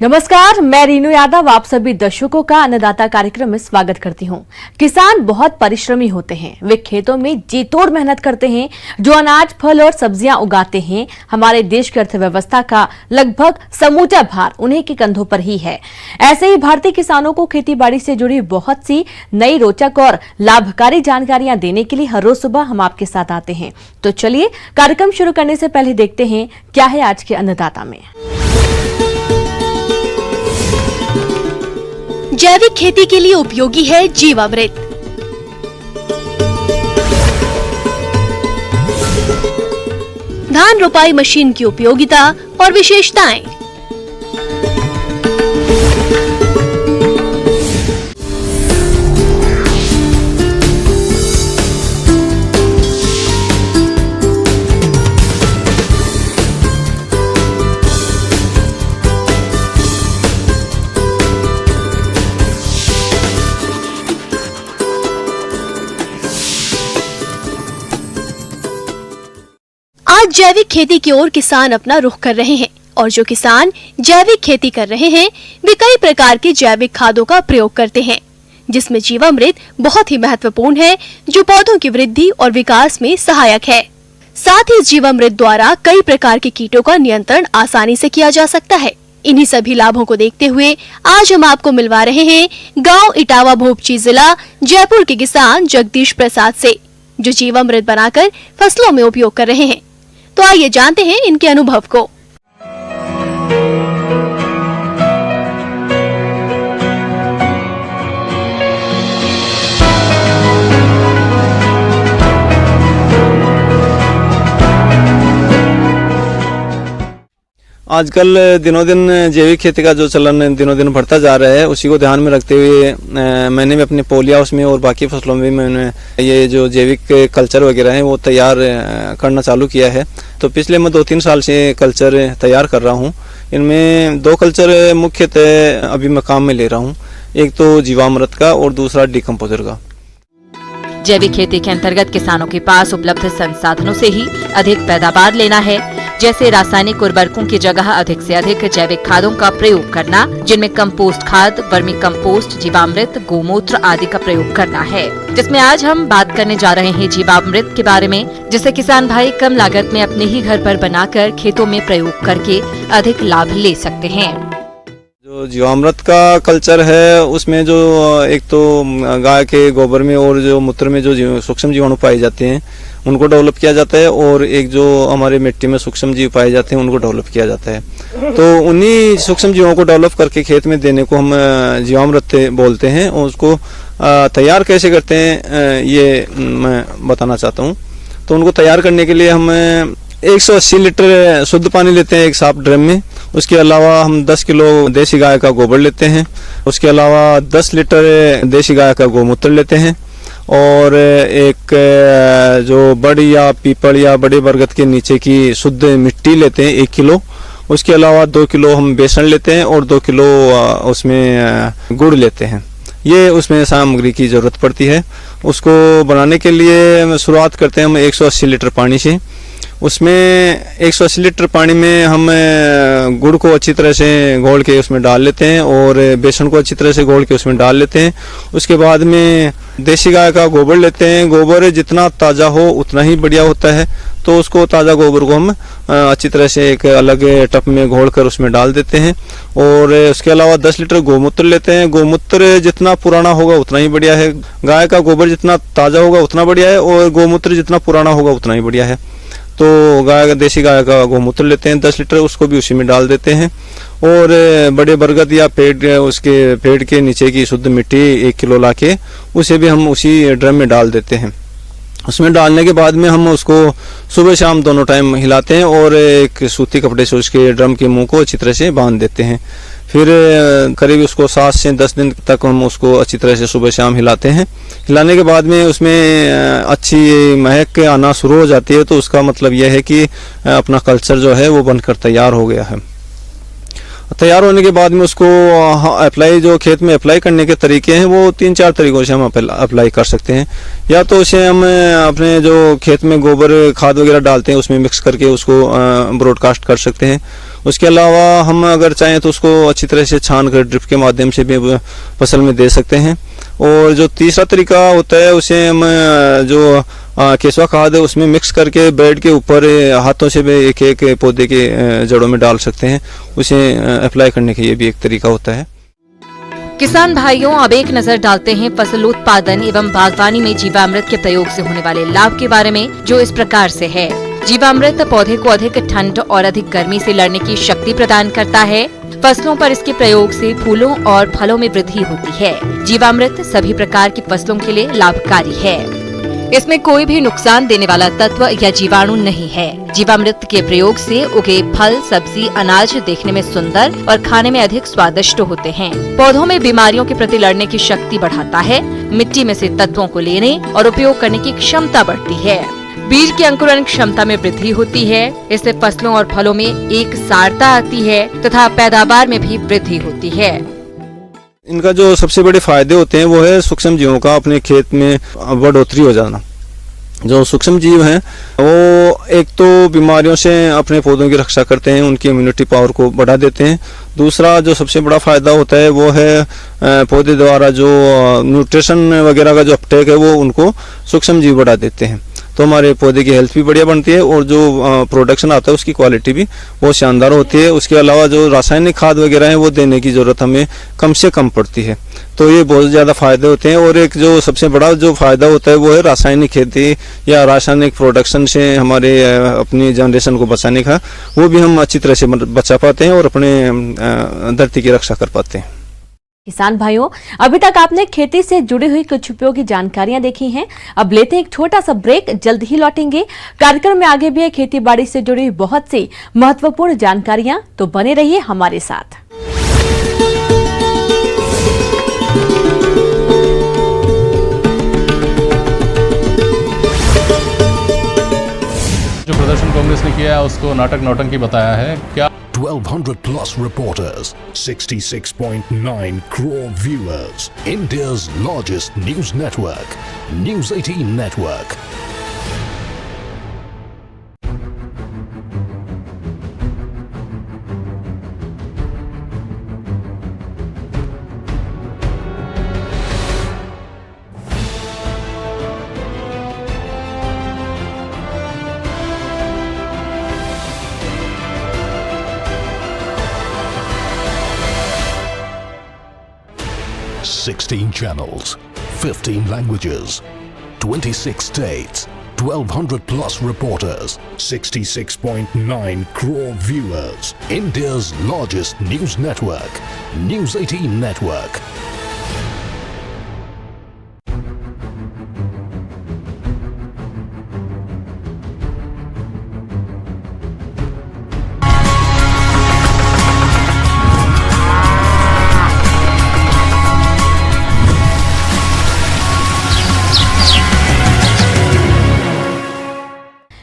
नमस्कार, मैं रीनू यादव आप सभी दर्शकों का अन्नदाता कार्यक्रम में स्वागत करती हूं। किसान बहुत परिश्रमी होते हैं। वे खेतों में जी तोड़ मेहनत करते हैं। जो अनाज, फल और सब्जियां उगाते हैं, हमारे देश की अर्थव्यवस्था का लगभग समूचा भार उन्हीं के कंधों पर ही है। ऐसे ही भारतीय किसानों को खेती बाड़ी से जुड़ी बहुत सी नई, रोचक और लाभकारी जानकारियां देने के लिए हर रोज सुबह हम आपके साथ आते हैं। तो चलिए कार्यक्रम शुरू करने से पहले देखते हैं क्या है आज के अन्नदाता में। जैविक खेती के लिए उपयोगी है जीवामृत। धान रोपाई मशीन की उपयोगिता और विशेषताएं। आज जैविक खेती की ओर किसान अपना रुख कर रहे हैं और जो किसान जैविक खेती कर रहे हैं वे कई प्रकार के जैविक खादों का प्रयोग करते हैं, जिसमें जीवामृत बहुत ही महत्वपूर्ण है, जो पौधों की वृद्धि और विकास में सहायक है। साथ ही जीवामृत द्वारा कई प्रकार के कीटों का नियंत्रण आसानी से किया जा सकता है। इन्हीं सभी लाभों को देखते हुए आज हम आपको मिलवा रहे हैं गाँव इटावा भोपची, जिला जयपुर के किसान जगदीश प्रसाद से, जो जीवामृत बनाकर फसलों में उपयोग कर रहे हैं। तो आइए जानते हैं इनके अनुभव को। आजकल दिनों दिन जैविक खेती का जो चलन दिनों दिन बढ़ता जा रहा है, उसी को ध्यान में रखते हुए मैंने भी अपने पोलिया हाउस में और बाकी फसलों में मैंने ये जो जैविक कल्चर वगैरह है वो तैयार करना चालू किया है। तो पिछले मैं 2-3 साल से कल्चर तैयार कर रहा हूँ। इनमें 2 कल्चर मुख्यतः अभी मैं काम में ले रहा हूँ, एक तो जीवामृत का और दूसरा डिकम्पोजर का। जैविक खेती के अंतर्गत किसानों के पास उपलब्ध संसाधनों से ही अधिक पैदावार लेना है, जैसे रासायनिक उर्वरकों की जगह अधिक से अधिक जैविक खादों का प्रयोग करना, जिनमें कंपोस्ट खाद, वर्मी कंपोस्ट, जीवामृत, गोमूत्र आदि का प्रयोग करना है। जिसमें आज हम बात करने जा रहे हैं जीवामृत के बारे में, जिसे किसान भाई कम लागत में अपने ही घर पर बनाकर खेतों में प्रयोग करके अधिक लाभ ले सकते हैं। जो जीवामृत का कल्चर है उसमें जो एक तो गाय के गोबर में और जो मूत्र में जो सूक्ष्म जीवाणु पाए जाते हैं उनको डेवलप किया जाता है, और एक जो हमारे मिट्टी में सूक्ष्म जीव पाए जाते हैं उनको डेवलप किया जाता है। तो उन्हीं सूक्ष्म जीवों को डेवलप करके खेत में देने को हम जीवामृत बोलते हैं, और उसको तैयार कैसे करते हैं ये मैं बताना चाहता हूँ। तो उनको तैयार करने के लिए हम 180 लीटर शुद्ध पानी लेते हैं एक साफ ड्रम में। उसके अलावा हम 10 किलो देसी गाय का गोबर लेते हैं। उसके अलावा 10 लीटर देसी गाय का गोमूत्र लेते हैं, और एक जो बड़ी या पीपल या बड़े बरगद के नीचे की शुद्ध मिट्टी लेते हैं 1 किलो। उसके अलावा 2 किलो हम बेसन लेते हैं और 2 किलो उसमें गुड़ लेते हैं। ये उसमें सामग्री की जरूरत पड़ती है। उसको बनाने के लिए शुरुआत करते हैं हम 180 लीटर पानी से। उसमें 180 लीटर पानी में हम गुड़ को अच्छी तरह से घोल के उसमें डाल लेते हैं, और बेसन को अच्छी तरह से घोल के उसमें डाल लेते हैं। उसके बाद में देसी गाय का गोबर लेते हैं। गोबर जितना ताज़ा हो उतना ही बढ़िया होता है, तो उसको ताज़ा गोबर को हम अच्छी तरह से एक अलग टब में घोल कर उसमें डाल देते हैं। और उसके अलावा 10 लीटर गोमूत्र लेते हैं। गोमूत्र जितना पुराना होगा उतना ही बढ़िया है। गाय का गोबर जितना ताज़ा होगा उतना बढ़िया है, और गोमूत्र जितना पुराना होगा उतना ही बढ़िया है। तो देसी गाय का गोमूत्र लेते हैं 10 लीटर, उसको भी उसी में डाल देते हैं। और बड़े बरगद या पेड़ के नीचे की शुद्ध मिट्टी 1 किलो लाके उसे भी हम उसी ड्रम में डाल देते हैं। उसमें डालने के बाद में हम उसको सुबह शाम दोनों टाइम हिलाते हैं, और एक सूती कपड़े से उसके ड्रम के मुंह को अच्छी तरह से बांध देते हैं। फिर करीब उसको 7 से 10 दिन तक हम उसको अच्छी तरह से सुबह शाम हिलाते हैं। हिलाने के बाद में उसमें अच्छी महक आना शुरू हो जाती है, तो उसका मतलब यह है कि अपना कल्चर जो है वो बनकर तैयार हो गया है। तैयार होने के बाद में उसको अप्लाई, जो खेत में अप्लाई करने के तरीके हैं वो 3-4 तरीकों से हम अप्लाई कर सकते हैं। या तो उसे हम अपने जो खेत में गोबर खाद वगैरह डालते हैं उसमें मिक्स करके उसको ब्रॉडकास्ट कर सकते हैं। उसके अलावा हम अगर चाहें तो उसको अच्छी तरह से छान कर ड्रिप के माध्यम से भी फसल में दे सकते हैं। और जो तीसरा तरीका होता है उसे हम जो केंचुआ खाद है उसमें मिक्स करके बेड के ऊपर हाथों से भी एक एक पौधे के जड़ों में डाल सकते हैं। उसे अप्लाई करने का ये भी एक तरीका होता है। किसान भाइयों, अब एक नजर डालते हैं फसल उत्पादन एवं बागवानी में जीवामृत के प्रयोग से होने वाले लाभ के बारे में, जो इस प्रकार से है। जीवामृत पौधे को अधिक ठंड और अधिक गर्मी से लड़ने की शक्ति प्रदान करता है। फसलों पर इसके प्रयोग से फूलों और फलों में वृद्धि होती है। जीवामृत सभी प्रकार की फसलों के लिए लाभकारी है। इसमें कोई भी नुकसान देने वाला तत्व या जीवाणु नहीं है। जीवामृत के प्रयोग से उगे फल, सब्जी, अनाज देखने में सुंदर और खाने में अधिक स्वादिष्ट होते हैं। पौधों में बीमारियों के प्रति लड़ने की शक्ति बढ़ाता है। मिट्टी में से तत्वों को लेने और उपयोग करने की क्षमता बढ़ती है। बीज की अंकुरण क्षमता में वृद्धि होती है। इससे फसलों और फलों में एक सारता आती है तथा पैदावार में भी वृद्धि होती है। इनका जो सबसे बड़े फायदे होते हैं वो है सूक्ष्म जीवों का अपने खेत में बढ़ोतरी हो जाना। जो सूक्ष्म जीव हैं वो एक तो बीमारियों से अपने पौधों की रक्षा करते हैं, उनकी इम्यूनिटी पावर को बढ़ा देते हैं। दूसरा जो सबसे बड़ा फायदा होता है वो है पौधे द्वारा जो न्यूट्रिशन वगैरह का जो अपटेक है वो उनको सूक्ष्म जीव बढ़ा देते हैं। तो हमारे पौधे की हेल्थ भी बढ़िया बनती है और जो प्रोडक्शन आता है उसकी क्वालिटी भी बहुत शानदार होती है। उसके अलावा जो रासायनिक खाद वगैरह है वो देने की जरूरत हमें कम से कम पड़ती है। तो ये बहुत ज़्यादा फायदे होते हैं। और एक जो सबसे बड़ा जो फायदा होता है वो है रासायनिक खेती या रासायनिक प्रोडक्शन से हमारे अपनी जनरेशन को बचाने का, वो भी हम अच्छी तरह से बचा पाते हैं और अपने धरती की रक्षा कर पाते हैं। किसान भाइयों, अभी तक आपने खेती से जुड़ी हुई कुछ उपयोगी जानकारियां देखी हैं। अब लेते हैं एक छोटा सा ब्रेक, जल्द ही लौटेंगे। कार्यक्रम में आगे भी है खेती बाड़ी से जुड़ी बहुत सी महत्वपूर्ण जानकारियां, तो बने रहिए हमारे साथ। जो प्रदर्शन कांग्रेस ने किया है उसको नाटक नौटंकी बताया है। क्या 1200 plus reporters, 66.9 crore viewers, India's largest news network, News 18 Network. Sixteen channels, 15 languages, 26 states, 1200 plus reporters, 66.9 crore viewers, India's largest news network, News 18 Network.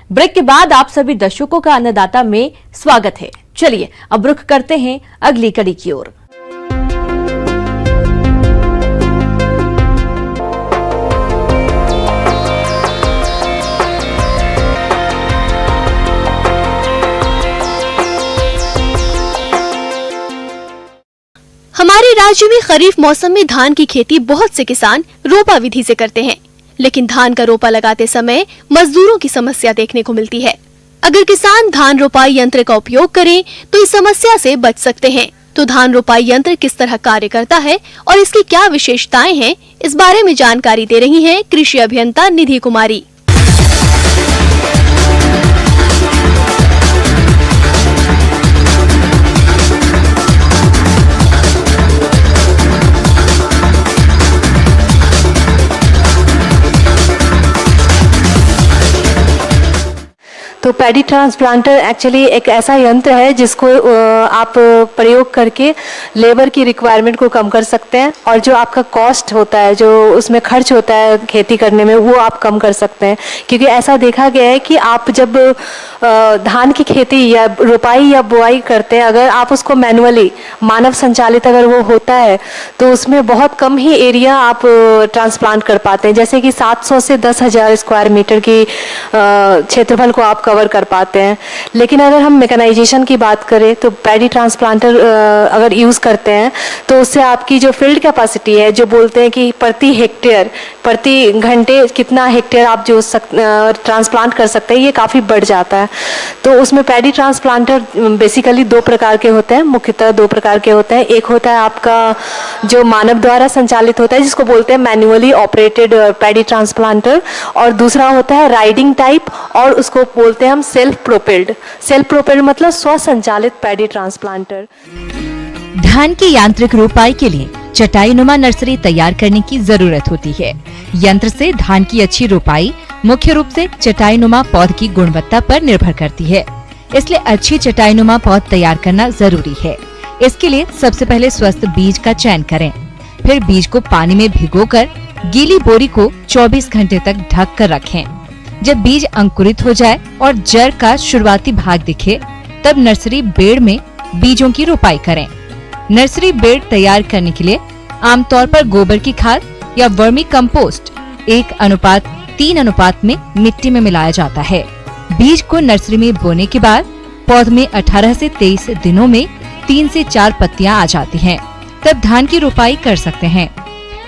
Break के बाद आप सभी दर्शकों का अन्नदाता में स्वागत है। चलिए अब रुख करते हैं अगली कड़ी की ओर। हमारे राज्य में खरीफ मौसम में धान की खेती बहुत से किसान रोपा विधि से करते हैं, लेकिन धान का रोपा लगाते समय मजदूरों की समस्या देखने को मिलती है। अगर किसान धान रोपाई यंत्र का उपयोग करें तो इस समस्या से बच सकते हैं। तो धान रोपाई यंत्र किस तरह कार्य करता है और इसकी क्या विशेषताएं हैं, इस बारे में जानकारी दे रही हैं कृषि अभियंता निधि कुमारी। तो पैडी ट्रांसप्लांटर एक्चुअली एक ऐसा यंत्र है जिसको आप प्रयोग करके लेबर की रिक्वायरमेंट को कम कर सकते हैं और जो आपका कॉस्ट होता है, जो उसमें खर्च होता है खेती करने में, वो आप कम कर सकते हैं। क्योंकि ऐसा देखा गया है कि आप जब धान की खेती या रोपाई या बुआई करते हैं, अगर आप उसको मैनुअली मानव संचालित अगर वो होता है तो उसमें बहुत कम ही एरिया आप ट्रांसप्लांट कर पाते हैं। जैसे कि 700 से 10,000 स्क्वायर मीटर की क्षेत्रफल को आप कवर कर पाते हैं। लेकिन अगर हम मैकेनाइजेशन की बात करें तो पैडी ट्रांसप्लांटर अगर यूज़ करते हैं तो उससे आपकी जो फील्ड कैपेसिटी है, जो बोलते हैं कि प्रति हेक्टेयर प्रति घंटे कितना हेक्टेयर आप जो ट्रांसप्लांट कर सकते हैं, ये काफ़ी बढ़ जाता है। तो उसमें पैडी ट्रांसप्लांटर बेसिकली दो प्रकार के होते हैं, मुख्यतः दो प्रकार के होते हैं। एक होता है आपका जो मानव द्वारा संचालित होता है जिसको बोलते हैं मैन्युअली ऑपरेटेड पैडी ट्रांसप्लांटर, और दूसरा होता है राइडिंग टाइप और उसको बोलते हैं हम सेल्फ प्रोपेल्ड मतलब स्वसंचालित पैडी ट्रांसप्लांटर। धान की यांत्रिक रोपाई के लिए चटाई नुमा नर्सरी तैयार करने की जरूरत होती है। यंत्र से धान की अच्छी रोपाई मुख्य रूप से चटाई नुमा पौध की गुणवत्ता पर निर्भर करती है, इसलिए अच्छी चटाई नुमा पौध तैयार करना जरूरी है। इसके लिए सबसे पहले स्वस्थ बीज का चयन करें, फिर बीज को पानी में भिगोकर गीली बोरी को 24 घंटे तक ढक कर रखें। जब बीज अंकुरित हो जाए और जड़ का शुरुआती भाग दिखे, तब नर्सरी बेड में बीजों की रोपाई करें। नर्सरी बेड तैयार करने के लिए आमतौर पर गोबर की खाद या वर्मी कंपोस्ट 1:3 में मिट्टी में मिलाया जाता है। बीज को नर्सरी में बोने के बाद पौध में 18 से 23 दिनों में 3 से 4 पत्तियां आ जाती हैं, तब धान की रोपाई कर सकते हैं।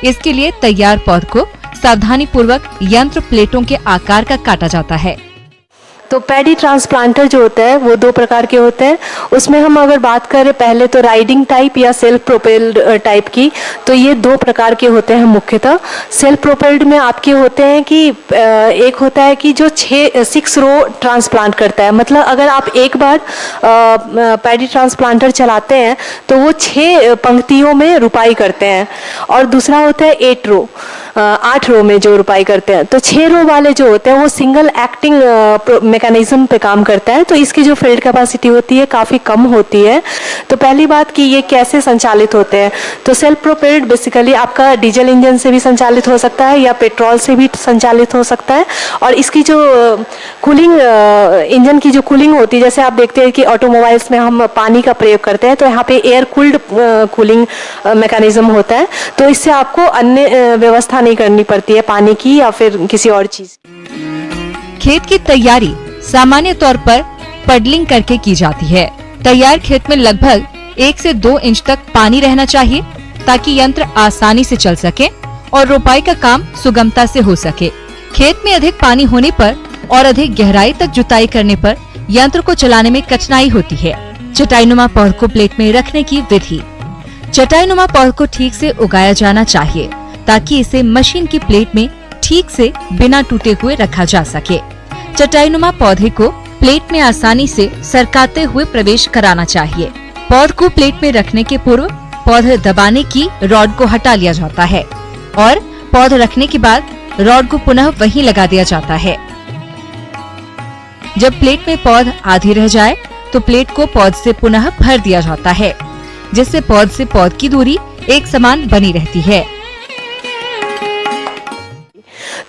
इसके लिए तैयार पौध को सावधानी पूर्वक यंत्र प्लेटों के आकार का काटा जाता है। तो पैडी ट्रांसप्लांटर जो होता है वो दो प्रकार के होते हैं। उसमें हम अगर बात करें पहले तो राइडिंग टाइप या सेल्फ प्रोपेल्ड टाइप की, तो ये दो प्रकार के होते हैं मुख्यतः। सेल्फ प्रोपेल्ड में आपके होते हैं कि एक होता है कि जो 6 रो ट्रांसप्लांट करता है, मतलब अगर आप एक बार पैडी ट्रांसप्लांटर चलाते हैं तो वो 6 पंक्तियों में रुपाई करते हैं। और दूसरा होता है 8 रो में जो रुपाई करते हैं। तो 6 रो वाले जो होते हैं वो सिंगल एक्टिंग मैकेनिज्म पे काम करता है, तो इसकी जो फील्ड कैपेसिटी होती है काफ़ी कम होती है। तो पहली बात कि ये कैसे संचालित होते हैं, तो सेल्फ प्रोपेल्ड बेसिकली आपका डीजल इंजन से भी संचालित हो सकता है या पेट्रोल से भी संचालित हो सकता है। और इसकी जो कूलिंग, इंजन की जो कूलिंग होती है, जैसे आप देखते हैं कि ऑटोमोबाइल्स में हम पानी का प्रयोग करते हैं, तो यहाँ पे एयर कूल्ड कूलिंग मैकेनिज्म होता है। तो इससे आपको अन्य व्यवस्था नहीं करनी पड़ती है पानी की या फिर किसी और चीज। खेत की तैयारी सामान्य तौर पर पडलिंग करके की जाती है। तैयार खेत में लगभग 1 से 2 इंच तक पानी रहना चाहिए ताकि यंत्र आसानी से चल सके और रोपाई का काम सुगमता से हो सके। खेत में अधिक पानी होने पर और अधिक गहराई तक जुताई करने पर यंत्र को चलाने में कठिनाई होती है। चटाईनुमा पौध को प्लेट में रखने की विधि। चटाईनुमा पौध को ठीक से उगाया जाना चाहिए ताकि इसे मशीन की प्लेट में ठीक से बिना टूटे हुए रखा जा सके। चटाईनुमा पौधे को प्लेट में आसानी से सरकाते हुए प्रवेश कराना चाहिए। पौध को प्लेट में रखने के पूर्व पौध दबाने की रॉड को हटा लिया जाता है और पौध रखने के बाद रॉड को पुनः वहीं लगा दिया जाता है। जब प्लेट में पौध आधी रह जाए तो प्लेट को पौध से पुनः भर दिया जाता है, जिससे पौध से पौध की दूरी एक समान बनी रहती है।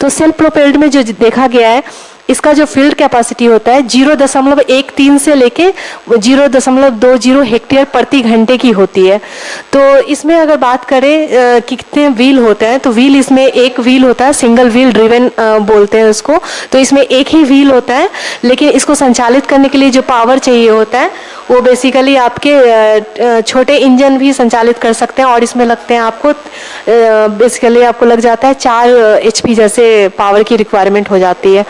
तो सेल्फ प्रोपेल्ड में जो देखा गया है, इसका जो फील्ड कैपेसिटी होता है 0.13 से लेके 0.20 हेक्टेयर प्रति घंटे की होती है। तो इसमें अगर बात करें कि कितने व्हील होते हैं, तो व्हील इसमें एक व्हील होता है, सिंगल व्हील ड्रिवन बोलते हैं उसको। तो इसमें एक ही व्हील होता है, लेकिन इसको संचालित करने के लिए जो पावर चाहिए होता है वो बेसिकली आपके छोटे इंजन भी संचालित कर सकते हैं और इसमें लगते हैं आपको बेसिकली आपको लग जाता है 4 HP जैसे पावर की रिक्वायरमेंट हो जाती है।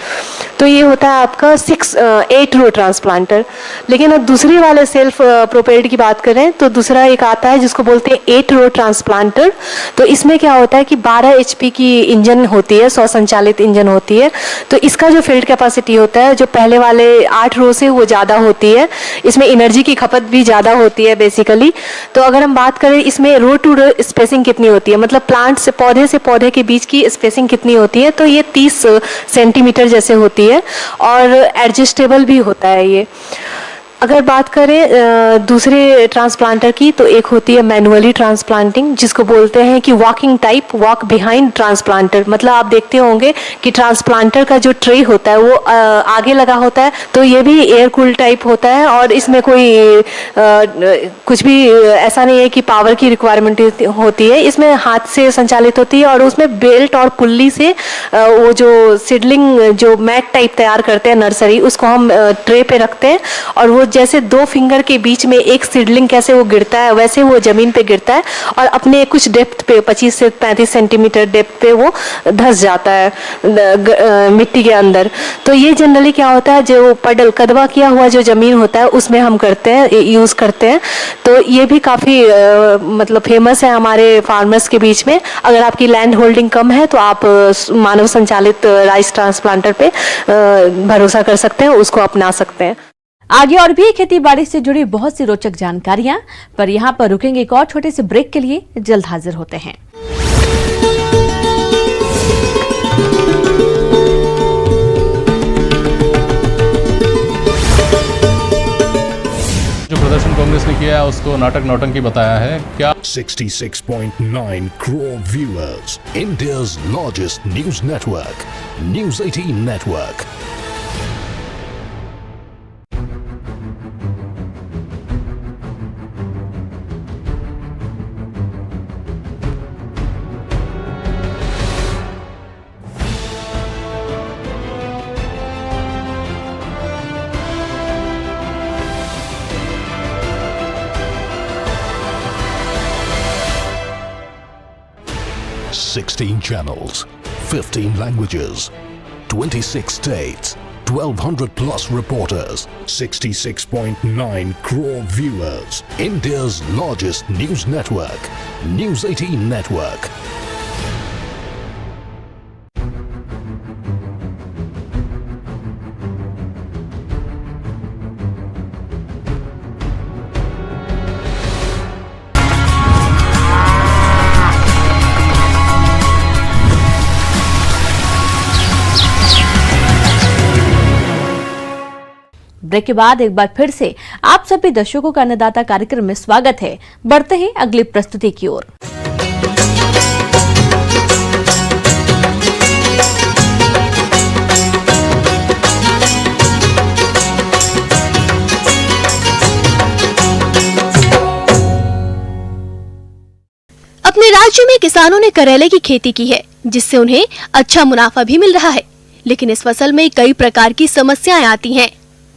तो ये होता है आपका 8 रो ट्रांसप्लांटर। लेकिन अब दूसरी वाले सेल्फ प्रोपेल्ड की बात करें तो दूसरा एक आता है जिसको बोलते हैं 8 रो ट्रांसप्लांटर। तो इसमें क्या होता है कि 12 HP की इंजन होती है, स्वसंचालित इंजन होती है। तो इसका जो फील्ड कैपेसिटी होता है जो पहले वाले 8 रो से वो ज़्यादा होती है। इसमें एनर्जी एनर्जी की खपत भी ज़्यादा होती है बेसिकली। तो अगर हम बात करें इसमें रो टू रो स्पेसिंग कितनी होती है, मतलब प्लांट से पौधे के बीच की स्पेसिंग कितनी होती है, तो ये 30 सेंटीमीटर जैसे होती है और एडजस्टेबल भी होता है ये। अगर बात करें दूसरे ट्रांसप्लांटर की, तो एक होती है मैनुअली ट्रांसप्लांटिंग, जिसको बोलते हैं कि walking type, walk behind transplanter. मतलब आप देखते होंगे कि ट्रांसप्लांटर का जो ट्रे होता है वो आगे लगा होता है, तो ये भी एयर कूल टाइप होता है और इसमें कोई कुछ भी ऐसा नहीं है कि पावर की रिक्वायरमेंट होती है। इसमें हाथ से संचालित होती है और उसमें बेल्ट और पुल्ली से वो जो सीडलिंग जो मैट टाइप तैयार करते हैं नर्सरी, उसको हम ट्रे पे रखते हैं और वो जैसे 2 फिंगर के बीच में एक सीडलिंग कैसे वो गिरता है, वैसे वो जमीन पे गिरता है और अपने कुछ डेप्थ पे 25 से 35 सेंटीमीटर डेप्थ पे वो धंस जाता है मिट्टी के अंदर। तो ये जनरली क्या होता है, जो पडल कदवा किया हुआ जो जमीन होता है उसमें हम करते हैं, यूज़ करते हैं। तो ये भी काफ़ी मतलब फेमस है हमारे फार्मर्स के बीच में। अगर आपकी लैंड होल्डिंग कम है तो आप मानव संचालित राइस ट्रांसप्लांटर पे भरोसा कर सकते हैं, उसको अपना सकते हैं। आगे और भी खेती बाड़ी से जुड़ी बहुत सी रोचक जानकारियां, पर यहाँ पर रुकेंगे एक और छोटे से ब्रेक के लिए। जल्द हाजिर होते हैं। जो प्रदर्शन कांग्रेस ने किया है उसको नाटक नौटंकी बताया है। क्या 66.9 crore viewers, India's largest news network, News 18 Network. Sixteen channels, 15 languages, 26 states, 1,200 plus reporters, 66.9 crore viewers, India's largest news network, News 18 Network. Break के बाद एक बार फिर से आप सभी दर्शकों का अन्नदाता कार्यक्रम में स्वागत है। बढ़ते हैं अगली प्रस्तुति की ओर। अपने राज्य में किसानों ने करेले की खेती की है, जिससे उन्हें अच्छा मुनाफा भी मिल रहा है। लेकिन इस फसल में कई प्रकार की समस्याएं आती हैं,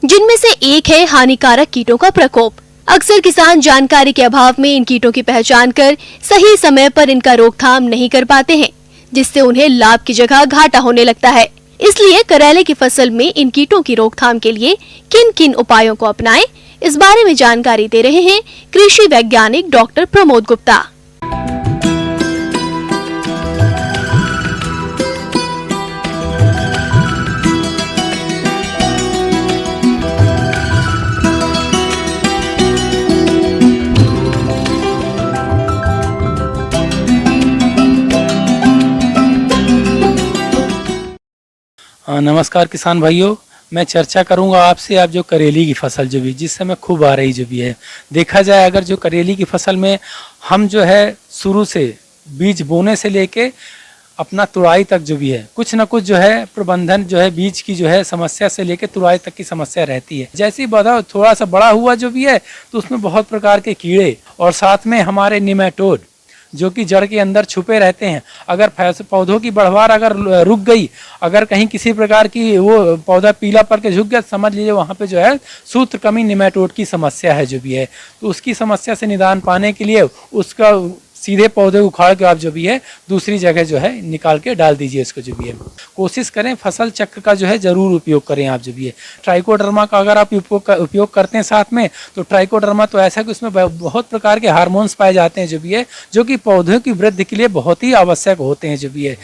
जिनमें से एक है हानिकारक कीटों का प्रकोप। अक्सर किसान जानकारी के अभाव में इन कीटों की पहचान कर सही समय पर इनका रोकथाम नहीं कर पाते हैं, जिससे उन्हें लाभ की जगह घाटा होने लगता है। इसलिए करेले की फसल में इन कीटों की रोकथाम के लिए किन किन उपायों को अपनाएं, इस बारे में जानकारी दे रहे हैं कृषि वैज्ञानिक डॉक्टर प्रमोद गुप्ता। नमस्कार किसान भाइयों, मैं चर्चा करूंगा आपसे आप जो करेली की फसल जो भी जिस समय खूब आ रही जो भी है, देखा जाए अगर जो करेली की फसल में हम जो है शुरू से बीज बोने से लेके अपना तुड़ाई तक जो भी है कुछ ना कुछ जो है प्रबंधन जो है बीज की जो है समस्या से लेके तुड़ाई तक की समस्या रहती है। जैसे ही पौधा थोड़ा सा बड़ा हुआ जो भी है तो उसमें बहुत प्रकार के कीड़े और साथ में हमारे निमेटोड जो कि जड़ के अंदर छुपे रहते हैं। अगर पौधों की बढ़वार अगर रुक गई, अगर कहीं किसी प्रकार की वो पौधा पीला पड़ के झुक गया, समझ लीजिए वहाँ पे जो है सूत्रकृमि निमेटोड की समस्या है जो भी है। तो उसकी समस्या से निदान पाने के लिए उसका सीधे पौधे उखाड़ के आप जो भी है दूसरी जगह जो है निकाल के डाल दीजिए इसको जो भी है। कोशिश करें फसल चक्र का जो है जरूर उपयोग करें आप जो भी है। ट्राइकोडर्मा का अगर आप उपयोग करते हैं साथ में, तो ट्राइकोडर्मा तो ऐसा कि उसमें बहुत प्रकार के हार्मोन्स पाए जाते हैं जो भी है, जो कि पौधों की वृद्धि के लिए बहुत ही आवश्यक होते हैं जो भी है।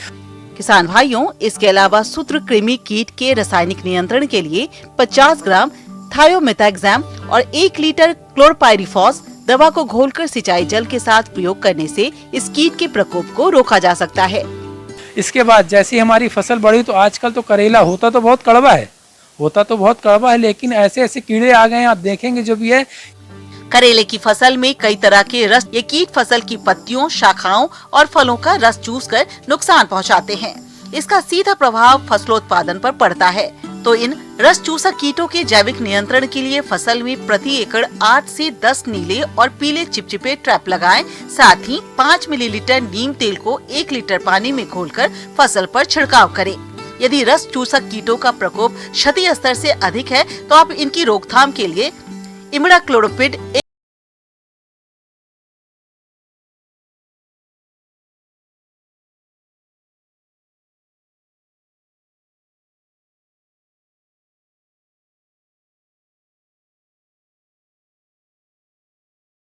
किसान भाइयों, इसके अलावा सूत्रकृमि कीट के रासायनिक नियंत्रण के लिए 50 ग्राम थायोमेथाक्सैम और 1 लीटर क्लोरपाइरिफॉस दवा को घोलकर सिंचाई जल के साथ प्रयोग करने से इस कीट के प्रकोप को रोका जा सकता है। इसके बाद जैसी हमारी फसल बढ़ी तो आजकल तो करेला होता तो बहुत कड़वा है, लेकिन ऐसे ऐसे कीड़े आ गए हैं, आप देखेंगे जो भी है। करेले की फसल में कई तरह के रस ये कीट फसल की पत्तियों, शाखाओं और फलों का रस चूसकर नुकसान पहुंचाते हैं। इसका सीधा प्रभाव फसलोत्पादन पर पड़ता है। तो इन रस चूसक कीटों के जैविक नियंत्रण के लिए फसल में प्रति एकड़ 8 से 10 नीले और पीले चिपचिपे ट्रैप लगाएं। साथ ही 5 मिलीलीटर नीम तेल को 1 लीटर पानी में घोलकर फसल पर छिड़काव करें। यदि रस चूसक कीटों का प्रकोप क्षति स्तर से अधिक है तो आप इनकी रोकथाम के लिए इमिडाक्लोप्रिड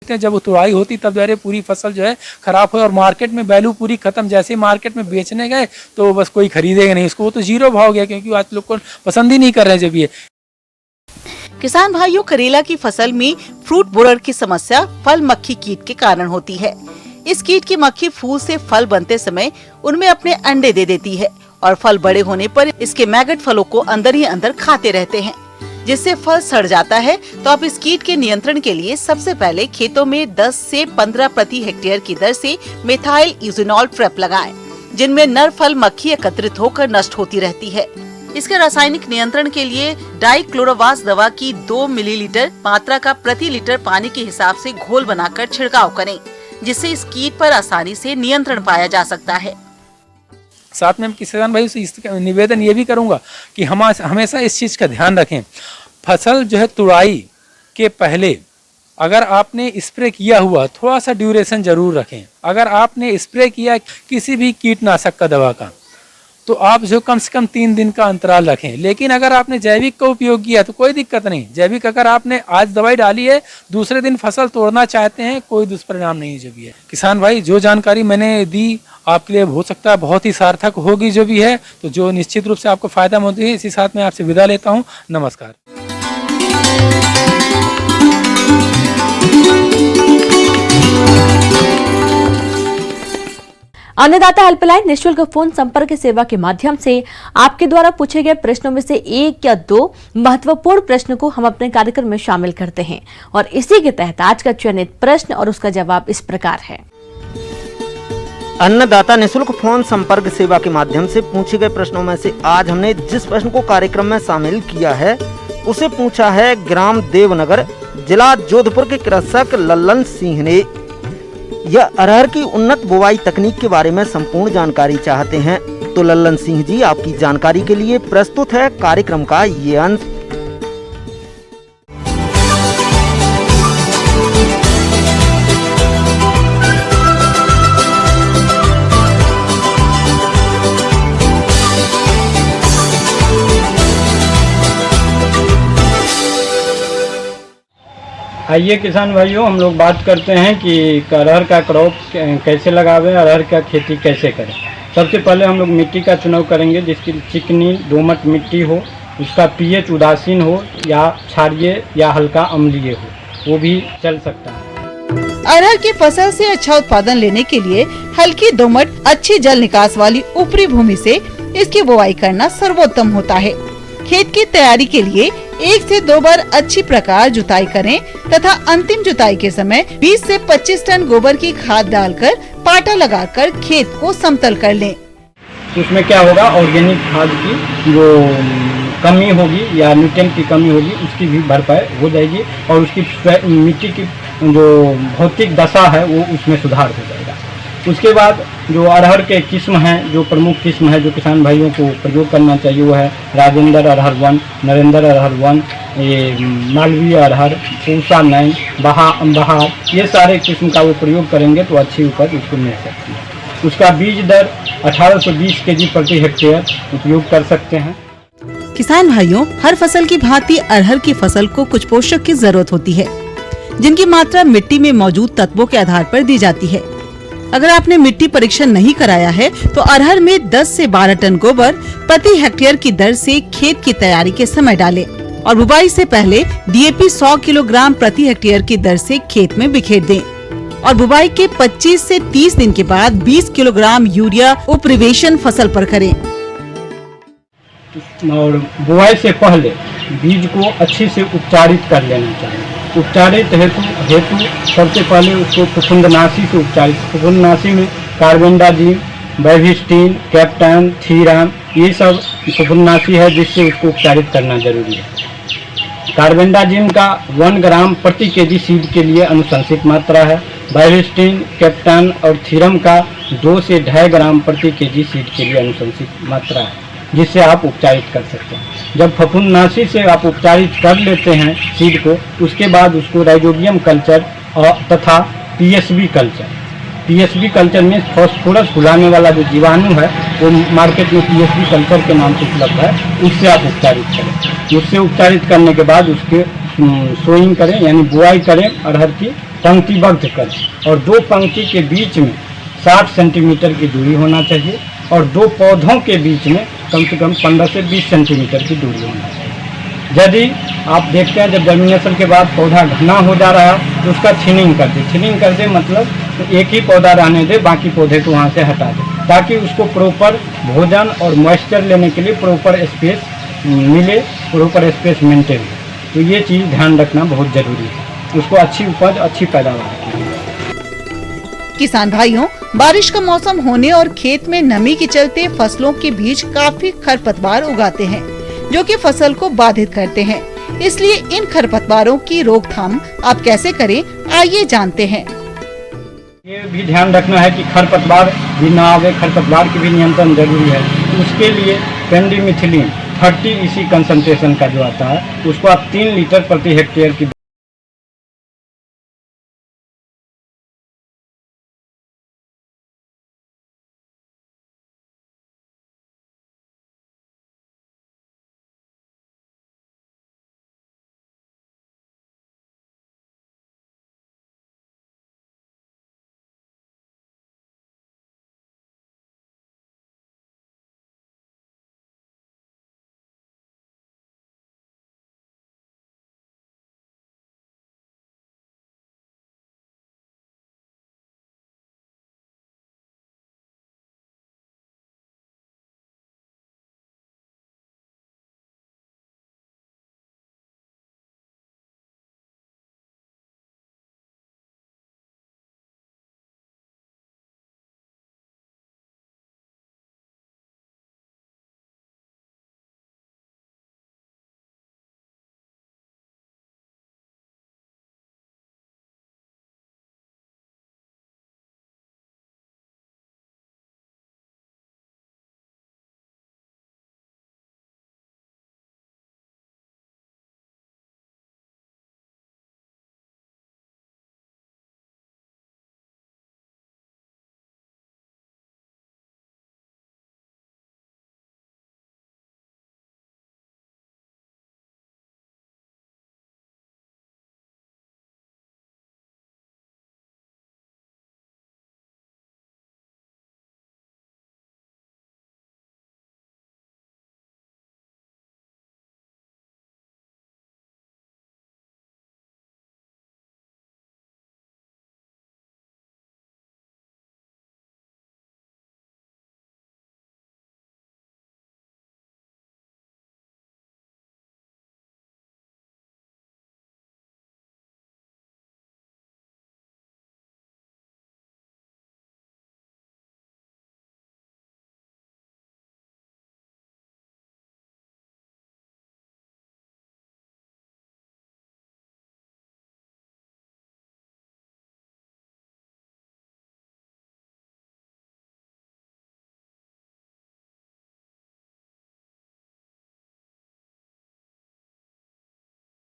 जब तुड़ाई होती तब जो पूरी फसल जो है खराब हो और मार्केट में वैल्यू पूरी खत्म। जैसे मार्केट में बेचने गए तो बस कोई खरीदेगा नहीं इसको, वो तो जीरो भाव गया, क्योंकि आज लोग को पसंद ही नहीं कर रहे। जब ये किसान भाइयों, करेला की फसल में फ्रूट बोरर की समस्या फल मक्खी कीट के कारण होती है। इस कीट की मक्खी फूल से फल बनते समय उनमें अपने अंडे दे देती है और फल बड़े होने पर इसके मैगट फलों को अंदर ही अंदर खाते रहते हैं, जिससे फल सड़ जाता है। तो आप इस कीट के नियंत्रण के लिए सबसे पहले खेतों में 10 से 15 प्रति हेक्टेयर की दर से मेथाइल यूजिनॉल ट्रैप लगाएं, जिनमें नर फल मक्खी एकत्रित होकर नष्ट होती रहती है। इसके रासायनिक नियंत्रण के लिए डाइक्लोरोवास दवा की 2 मिलीलीटर मात्रा का प्रति लीटर पानी के हिसाब से घोल बनाकर छिड़काव करें, जिससे इस कीट पर आसानी से नियंत्रण पाया जा सकता है। साथ में किसान भाई से निवेदन ये भी करूंगा कि हम हमेशा इस चीज़ का ध्यान रखें। फसल जो है तुड़ाई के पहले अगर आपने स्प्रे किया हुआ थोड़ा सा ड्यूरेशन जरूर रखें। अगर आपने स्प्रे किया किसी भी कीटनाशक का दवा का तो आप जो कम से कम 3 दिन का अंतराल रखें। लेकिन अगर आपने जैविक का उपयोग किया तो कोई दिक्कत नहीं। जैविक अगर आपने आज दवाई डाली है दूसरे दिन फसल तोड़ना चाहते हैं, कोई दुष्परिणाम नहीं जो भी है। किसान भाई, जो जानकारी मैंने दी आपके लिए हो सकता है बहुत ही सार्थक होगी जो भी है, तो जो निश्चित रूप से आपको फायदा होती है। इसी साथ में आपसे विदा लेता हूँ। नमस्कार। अन्नदाता हेल्पलाइन निःशुल्क फोन संपर्क सेवा के माध्यम से आपके द्वारा पूछे गए प्रश्नों में से 1 या 2 महत्वपूर्ण प्रश्न को हम अपने कार्यक्रम में शामिल करते हैं और इसी के तहत आज का चयनित प्रश्न और उसका जवाब इस प्रकार है। अन्नदाता निःशुल्क फोन संपर्क सेवा के माध्यम से पूछे गए प्रश्नों में से आज हमने जिस प्रश्न को कार्यक्रम में शामिल किया है उसे पूछा है ग्राम देवनगर, जिला जोधपुर के कृषक लल्लन सिंह ने। यह अरहर की उन्नत बुवाई तकनीक के बारे में संपूर्ण जानकारी चाहते हैं। तो लल्लन सिंह जी, आपकी जानकारी के लिए प्रस्तुत है कार्यक्रम का ये अंश। आइए किसान भाइयों, हम लोग बात करते हैं कि अरहर का क्रॉप कैसे लगावें, अरहर का खेती कैसे करें। सबसे पहले हम लोग मिट्टी का चुनाव करेंगे जिसकी चिकनी दोमट मिट्टी हो, उसका पीएच उदासीन हो या क्षारीय या हल्का अम्लीय हो, वो भी चल सकता है। अरहर की फसल से अच्छा उत्पादन लेने के लिए हल्की दोमट अच्छी जल निकास वाली ऊपरी भूमि से इसकी बुवाई करना सर्वोत्तम होता है। खेत की तैयारी के लिए 1 से 2 बार अच्छी प्रकार जुताई करें तथा अंतिम जुताई के समय 20 से 25 टन गोबर की खाद डालकर पाटा लगाकर खेत को समतल कर लें। उसमें क्या होगा, ऑर्गेनिक खाद की जो कमी होगी या न्यूट्रिएंट की कमी होगी उसकी भी भरपाई हो जाएगी और उसकी मिट्टी की जो भौतिक दशा है वो उसमें सुधार हो जाएगा। उसके बाद जो अरहर के किस्म हैं, जो प्रमुख किस्म है जो किसान भाइयों को प्रयोग करना चाहिए वो है राजेंद्र अरहर 1, नरेंद्र अरहर 1, ये मालवीय अरहर, पूसा 9, बहार, ये सारे किस्म का वो प्रयोग करेंगे तो अच्छी उपज उसको मिल सकती है। उसका बीज दर 1820 केजी प्रति हेक्टेयर उपयोग कर सकते हैं। किसान भाइयों, हर फसल की भांति अरहर की फसल को कुछ पोषक की जरूरत होती है जिनकी मात्रा मिट्टी में मौजूद तत्वों के आधार पर दी जाती है। अगर आपने मिट्टी परीक्षण नहीं कराया है तो अरहर में 10 से 12 टन गोबर प्रति हेक्टेयर की दर से खेत की तैयारी के समय डालें। और बुवाई से पहले डीएपी 100 किलोग्राम प्रति हेक्टेयर की दर से खेत में बिखेर दें और बुवाई के 25 से 30 दिन के बाद 20 किलोग्राम यूरिया उपरिवेशन फसल पर करें। और बुआई से पहले बीज को अच्छे से उपचारित कर लेना चाहिए। उपचारित हेतु सबसे पहले उसको फफूंदनाशी से उपचारित, फफूंदनाशी में कार्बेंडाजिम, बेविस्टिन, कैप्टन, थीराम, ये सब फफूंदनाशी है जिससे उसको उपचारित करना जरूरी है। कार्बेंडाजिम का 1 ग्राम प्रति केजी सीड के लिए अनुशंसित मात्रा है। बेविस्टिन, कैप्टन और थीरम का 2 से 2.5 ग्राम प्रति केजी सीड के लिए अनुशंसित मात्रा है, जिससे आप उपचारित कर सकते हैं। जब फफूंदनाशी से आप उपचारित कर लेते हैं सीड को, उसके बाद उसको राइजोबियम कल्चर तथा पीएसबी कल्चर में फास्फोरस फुलाने वाला जो जीवाणु है वो मार्केट में पीएसबी कल्चर के नाम से उपलब्ध है, उससे आप उपचारित करें। उससे उपचारित करने के बाद उसके सोइंग करें यानी बुआई करें, अरहर की पंक्तिबद्ध करें और 2 पंक्ति के बीच में 60 सेंटीमीटर की दूरी होना चाहिए और 2 पौधों के बीच में कम से कम 15 से 20 सेंटीमीटर की दूरी होना चाहिए। यदि आप देखते हैं जब जर्मिनेशन के बाद पौधा घना हो जा रहा है तो उसका थिनिंग कर दे मतलब एक ही पौधा रहने दे, बाकी पौधे को वहाँ से हटा दे, ताकि उसको प्रॉपर भोजन और मॉइस्चर लेने के लिए प्रॉपर स्पेस मिले, प्रॉपर स्पेस मेंटेन हो। तो ये चीज़ ध्यान रखना बहुत ज़रूरी है, उसको अच्छी उपज अच्छी पैदावार की। किसान भाइयों, बारिश का मौसम होने और खेत में नमी के चलते फसलों के बीच काफी खरपतवार उगाते हैं जो कि फसल को बाधित करते हैं। इसलिए इन खरपतवारों की रोकथाम आप कैसे करें, आइए जानते हैं। ये भी ध्यान रखना है कि खरपतवार भी ना आवे, खरपतवार की भी नियंत्रण जरूरी है। उसके लिए पेंडिमिथिलिन 30 EC कंसंट्रेशन का जो आता है उसको आप 3 लीटर प्रति हेक्टेयर की